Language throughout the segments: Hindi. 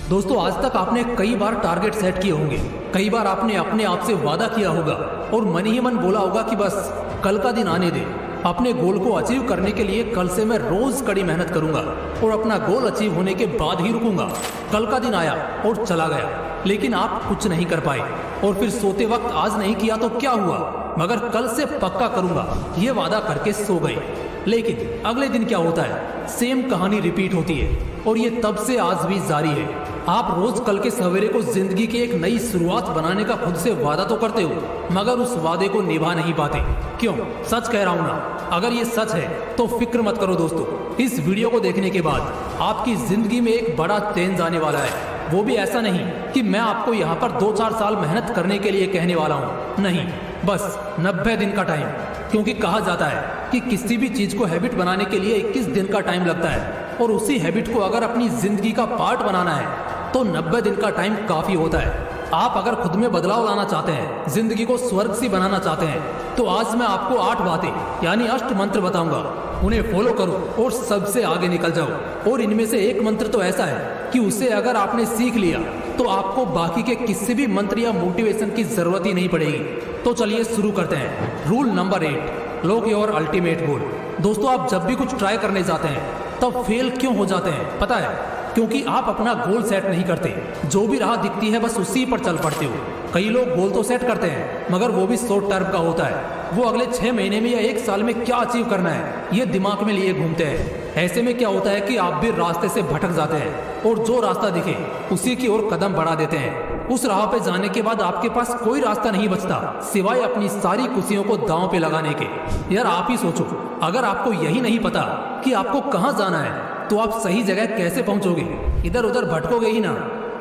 दोस्तों, आज तक आपने कई बार टारगेट सेट किए होंगे, कई बार आपने अपने आप से वादा किया होगा और मन ही मन बोला होगा कि बस कल का दिन आने दे। अपने गोल को अचीव करने के लिए कल से मैं रोज कड़ी मेहनत करूंगा और अपना गोल अचीव होने के बाद ही रुकूंगा। कल का दिन आया और चला गया, लेकिन आप कुछ नहीं कर पाए और फिर सोते वक्त आज नहीं किया तो क्या हुआ, मगर कल से पक्का करूंगा ये वादा करके सो गए। लेकिन अगले दिन क्या होता है, सेम कहानी रिपीट होती है और ये तब से आज भी जारी है। आप रोज कल के सवेरे को जिंदगी की एक नई शुरुआत बनाने का खुद से वादा तो करते हो, मगर उस वादे को निभा नहीं पाते। क्यों? सच कह रहा हूं ना। अगर ये सच है तो फिक्र मत करो दोस्तों, इस वीडियो को देखने के बाद आपकी जिंदगी में एक बड़ा चेंज आने वाला है। वो भी ऐसा नहीं कि मैं आपको यहाँ पर 2-4 साल मेहनत करने के लिए कहने वाला हूँ, नहीं, बस 90 दिन का टाइम। क्योंकि कहा जाता है कि किसी भी चीज को हैबिट बनाने के लिए 21 दिन का टाइम लगता है और उसी हैबिट को अगर अपनी जिंदगी का पार्ट बनाना है तो 90 दिन का टाइम काफी होता है। आप अगर खुद में बदलाव लाना चाहते हैं, जिंदगी को स्वर्ग सी बनाना चाहते हैं, तो आज मैं आपको 8 बातें यानी अष्ट मंत्र बताऊंगा। उन्हें फॉलो करो और सबसे आगे निकल जाओ। और इनमें से एक मंत्र तो ऐसा है कि उसे अगर आपने सीख लिया तो आपको बाकी के किसी भी मंत्र या मोटिवेशन की जरूरत ही नहीं पड़ेगी। तो चलिए शुरू करते हैं। Rule number 8, lock your ultimate goal. दोस्तों, आप जब भी कुछ ट्राई करने जाते हैं तब फेल क्यों हो जाते हैं पता है? क्योंकि आप अपना गोल सेट नहीं करते। जो भी राह दिखती है बस उसी पर चल पड़ते हो। कई लोग गोल तो सेट करते हैं मगर वो भी शॉर्ट टर्म का होता है। वो अगले 6 महीने में या 1 साल में क्या अचीव करना है ये दिमाग में लिए घूमते हैं। ऐसे में क्या होता है कि आप भी रास्ते से भटक जाते हैं और जो रास्ता दिखे उसी की ओर कदम बढ़ा देते हैं। उस राह पे जाने के बाद आपके पास कोई रास्ता नहीं बचता सिवाय अपनी सारी खुशियों को दांव पे लगाने के। यार आप ही सोचो, अगर आपको यही नहीं पता कि आपको कहाँ जाना है तो आप सही जगह कैसे पहुंचोगे? इधर उधर भटकोगे ही ना।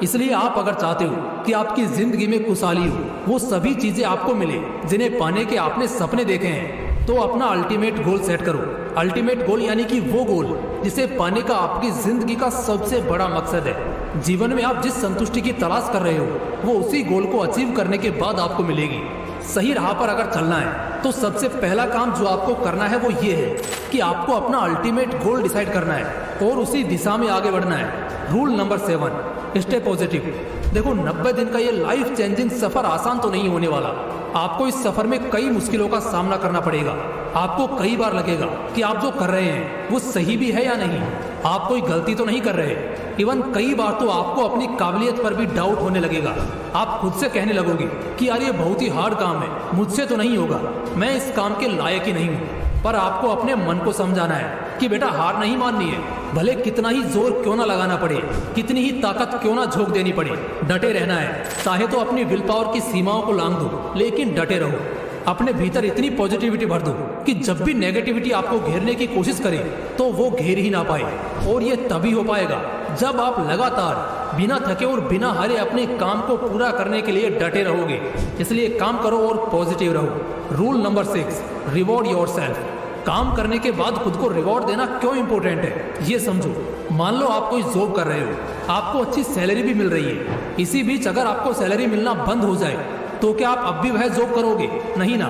इसलिए आप अगर चाहते हो कि आपकी जिंदगी में खुशहाली हो, वो सभी चीजें आपको मिले जिन्हें पाने के आपने सपने देखे हैं, तो अपना अल्टीमेट गोल सेट करो। अल्टीमेट गोल यानी कि वो गोल जिसे पाने का आपकी जिंदगी का सबसे बड़ा मकसद है। जीवन में आप जिस संतुष्टि की तलाश कर रहे हो वो उसी गोल को अचीव करने के बाद आपको मिलेगी। सही राह पर अगर चलना है तो सबसे पहला काम जो आपको करना है वो ये है कि आपको अपना अल्टीमेट गोल डिसाइड करना है और उसी दिशा में आगे बढ़ना है। Rule number 7, stay positive. देखो, 90 दिन का ये लाइफ चेंजिंग सफर आसान तो नहीं होने वाला। आपको इस सफर में कई मुश्किलों का सामना करना पड़ेगा। आपको कई बार लगेगा कि आप जो कर रहे हैं वो सही भी है या नहीं, आप कोई गलती तो नहीं कर रहे। इवन कई बार तो आपको अपनी काबिलियत पर भी डाउट होने लगेगा। आप खुद से कहने लगोगे कि यार ये बहुत ही हार्ड काम है, मुझसे तो नहीं होगा, मैं इस काम के लायक ही नहीं हूँ। पर आपको अपने मन को समझाना है कि बेटा हार नहीं माननी है, भले कितना ही जोर क्यों ना लगाना पड़े, कितनी ही ताकत क्यों ना झोंक देनी पड़े, डटे रहना है। चाहे तो अपनी विल पावर की सीमाओं को लांघ दो, लेकिन डटे रहो। अपने भीतर इतनी पॉजिटिविटी भर दो कि जब भी नेगेटिविटी आपको घेरने की कोशिश करे तो वो घेर ही ना पाए। और ये तभी हो पाएगा जब आप लगातार बिना थके और बिना हारे अपने काम को पूरा करने के लिए डटे रहोगे। इसलिए काम करो और पॉजिटिव रहो। Rule number 6, reward yourself. काम करने के बाद खुद को रिवॉर्ड देना क्यों इंपॉर्टेंट है ये समझो। मान लो आप कोई जॉब कर रहे हो, आपको अच्छी सैलरी भी मिल रही है। इसी बीच अगर आपको सैलरी मिलना बंद हो जाए तो क्या आप अब भी वह जॉब करोगे? नहीं ना।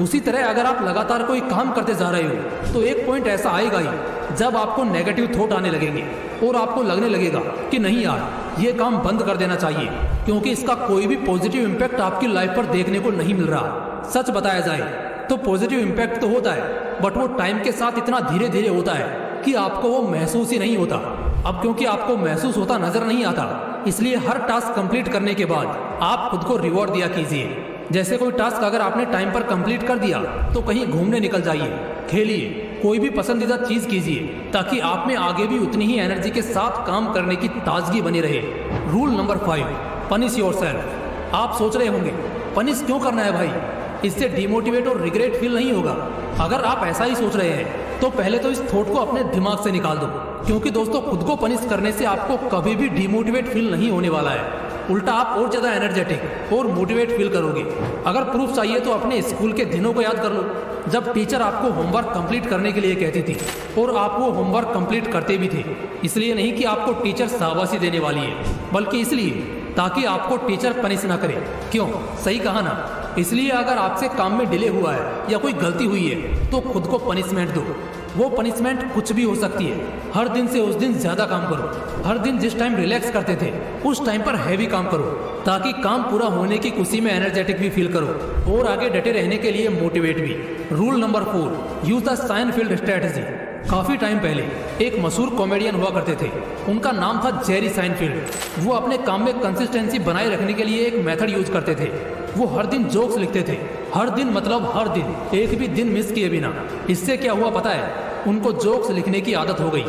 उसी तरह अगर आप लगातार कोई काम करते जा रहे हो तो एक पॉइंट ऐसा आएगा ही जब आपको नेगेटिव थॉट आने लगेंगे और आपको लगने लगेगा कि नहीं यार ये काम बंद कर देना चाहिए, क्योंकि इसका कोई भी पॉजिटिव इम्पैक्ट आपकी लाइफ पर देखने को नहीं मिल रहा। सच बताया जाए तो पॉजिटिव इम्पैक्ट तो होता है, बट वो टाइम के साथ इतना धीरे धीरे होता है कि आपको वो महसूस ही नहीं होता। अब क्योंकि आपको महसूस होता नजर नहीं आता, इसलिए हर टास्क कंप्लीट करने के बाद आप खुद को रिवॉर्ड दिया कीजिए। जैसे कोई टास्क अगर आपने टाइम पर कंप्लीट कर दिया तो कहीं घूमने निकल जाइए, खेलिए, कोई भी पसंदीदा चीज कीजिए, ताकि आप में आगे भी उतनी ही एनर्जी के साथ काम करने की ताजगी बनी रहे। Rule number 5, punish yourself. आप सोच रहे होंगे पनिश क्यों करना है भाई, इससे डिमोटिवेट और रिग्रेट फील नहीं होगा। अगर आप ऐसा ही सोच रहे हैं तो पहले तो इस थॉट को अपने दिमाग से निकाल दो, क्योंकि दोस्तों खुद को पनिश करने से आपको कभी भी डिमोटिवेट फील नहीं होने वाला है। उल्टा आप और ज्यादा एनर्जेटिक और मोटिवेट फील करोगे। अगर प्रूफ चाहिए तो अपने स्कूल के दिनों को याद कर लो, जब टीचर आपको होमवर्क कंप्लीट करने के लिए कहती थी और आप वो होमवर्क कंप्लीट करते भी थे। इसलिए नहीं कि आपको टीचर शाबाशी देने वाली है, बल्कि इसलिए ताकि आपको टीचर पनिश ना करे। क्यों? सही कहा ना। इसलिए अगर आपसे काम में डिले हुआ है या कोई गलती हुई है तो खुद को पनिशमेंट दो। वो पनिशमेंट कुछ भी हो सकती है। हर दिन से उस दिन ज्यादा काम करो। हर दिन जिस टाइम रिलैक्स करते थे उस टाइम पर हैवी काम करो, ताकि काम पूरा होने की खुशी में एनर्जेटिक भी फील करो और आगे डटे रहने के लिए मोटिवेट भी। Rule number 4, use the Seinfeld strategy. काफी टाइम पहले एक मशहूर कॉमेडियन हुआ करते थे, उनका नाम था जेरी साइनफील्ड। वो अपने काम में कंसिस्टेंसी बनाए रखने के लिए एक मेथड यूज करते थे। वो हर दिन जोक्स लिखते थे, हर दिन मतलब हर दिन, एक भी दिन मिस किए बिना। इससे क्या हुआ पता है? उनको जोक्स लिखने की आदत हो गई।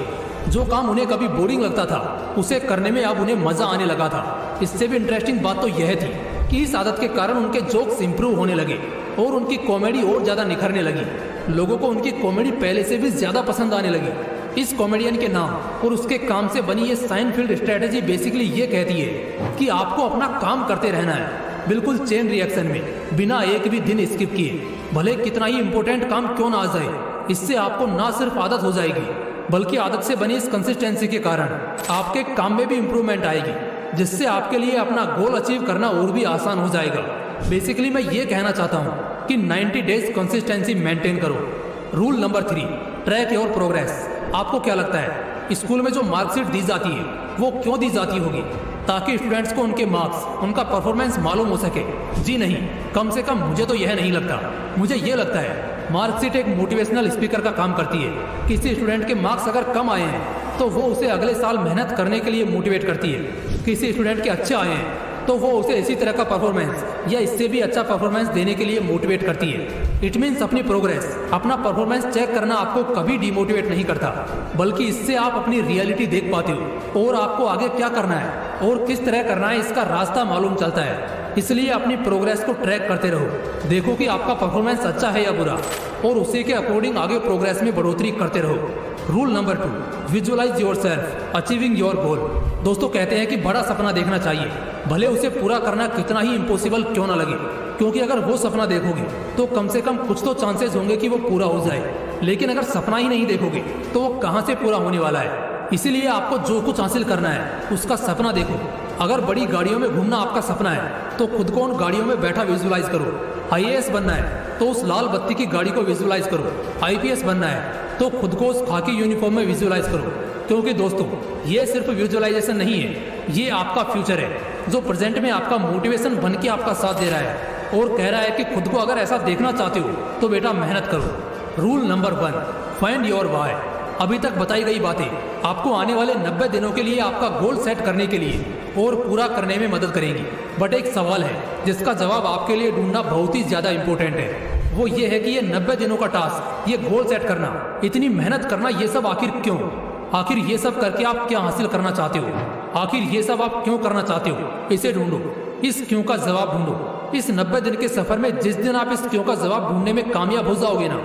जो काम उन्हें कभी बोरिंग लगता था उसे करने में अब उन्हें मजा आने लगा था। इससे भी इंटरेस्टिंग बात तो यह थी कि इस आदत के कारण उनके जोक्स इंप्रूव होने लगे और उनकी कॉमेडी और ज्यादा निखरने लगी। लोगों को उनकी कॉमेडी पहले से भी ज्यादा पसंद आने लगी। इस कॉमेडियन के नाम और उसके काम से बनी ये साइनफील्ड स्ट्रेटेजी बेसिकली ये कहती है कि आपको अपना काम करते रहना है, बिल्कुल चेन रिएक्शन में, बिना एक भी दिन स्किप किए, भले कितना ही इंपॉर्टेंट काम क्यों ना आ जाए। इससे आपको ना सिर्फ आदत हो जाएगी बल्कि आदत से बनी इस कंसिस्टेंसी के कारण आपके काम में भी इंप्रूवमेंट आएगी, जिससे आपके लिए अपना गोल अचीव करना और भी आसान हो जाएगा। बेसिकली मैं ये कहना चाहता हूँ कि 90 डेज कंसिस्टेंसी मेंटेन करो। Rule number 3, track your progress. आपको क्या लगता है स्कूल में जो मार्कशीट दी जाती है वो क्यों दी जाती होगी? ताकि स्टूडेंट्स को उनके मार्क्स, उनका परफॉर्मेंस मालूम हो सके? जी नहीं, कम से कम मुझे तो यह नहीं लगता। मुझे ये लगता है मार्कशीट एक मोटिवेशनल स्पीकर का काम करती है। किसी स्टूडेंट के मार्क्स अगर कम आए हैं तो वो उसे अगले साल मेहनत करने के लिए मोटिवेट करती है। किसी स्टूडेंट के अच्छे आए हैं तो वो उसे इसी तरह का परफॉर्मेंस या इससे भी अच्छा परफॉर्मेंस देने के लिए मोटिवेट करती है। इट मीन्स अपनी प्रोग्रेस, अपना परफॉर्मेंस चेक करना आपको कभी डिमोटिवेट नहीं करता, बल्कि इससे आप अपनी रियलिटी देख पाते हो और आपको आगे क्या करना है और किस तरह करना है इसका रास्ता मालूम चलता है। इसलिए अपनी प्रोग्रेस को ट्रैक करते रहो, देखो कि आपका परफॉर्मेंस अच्छा है या बुरा, और उसी के अकॉर्डिंग आगे प्रोग्रेस में बढ़ोतरी करते रहो। Rule number 2, visualise yourself achieving your goal. दोस्तों कहते हैं कि बड़ा सपना देखना चाहिए, भले उसे पूरा करना कितना ही इम्पॉसिबल क्यों ना लगे, क्योंकि अगर वो सपना देखोगे तो कम से कम कुछ तो चांसेस होंगे कि वो पूरा हो जाए। लेकिन अगर सपना ही नहीं देखोगे तो वो कहाँ से पूरा होने वाला है? इसीलिए आपको जो कुछ हासिल करना है उसका सपना देखो। अगर बड़ी गाड़ियों में घूमना आपका सपना है तो खुद को उन गाड़ियों में बैठा विजुअलाइज करो। IAS बनना है तो उस लाल बत्ती की गाड़ी को विजुअलाइज करो। IPS बनना है तो खुद को उस खाकी यूनिफॉर्म में विजुअलाइज करो। क्योंकि दोस्तों ये सिर्फ विजुअलाइजेशन नहीं है, ये आपका फ्यूचर है जो प्रेजेंट में आपका मोटिवेशन बन के आपका साथ दे रहा है और कह रहा है कि खुद को अगर ऐसा देखना चाहते हो तो बेटा मेहनत करो। Rule number 1, find your why. अभी तक बताई गई बातें आपको आने वाले 90 दिनों के लिए आपका गोल सेट करने के लिए और पूरा करने में मदद करेंगी। बट एक सवाल है जिसका जवाब आपके लिए ढूंढना बहुत ही ज्यादा इंपॉर्टेंट है। वो ये है कि ये 90 दिनों का टास्क, ये गोल सेट करना, इतनी मेहनत करना, ये सब आखिर क्यों? आखिर ये सब करके आप क्या हासिल करना चाहते हो? आखिर ये सब आप क्यों करना चाहते हो? इसे ढूंढो, इस क्यों का जवाब ढूंढो। इस 90 दिन के सफर में जिस दिन आप इस क्यों का जवाब ढूंढने में कामयाब हो जाओगे ना,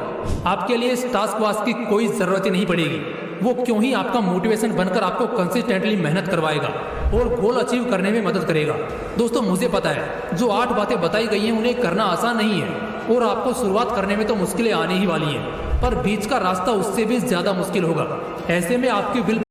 आपके लिए इस टास्क वास्क की कोई जरूरत ही नहीं पड़ेगी। वो क्यों ही आपका मोटिवेशन बनकर आपको कंसिस्टेंटली मेहनत करवाएगा और गोल अचीव करने में मदद करेगा। दोस्तों मुझे पता है जो 8 बातें बताई गई हैं उन्हें करना आसान नहीं है और आपको शुरुआत करने में तो मुश्किलें आने ही वाली हैं, पर बीच का रास्ता उससे भी ज्यादा मुश्किल होगा। ऐसे में आपकी विल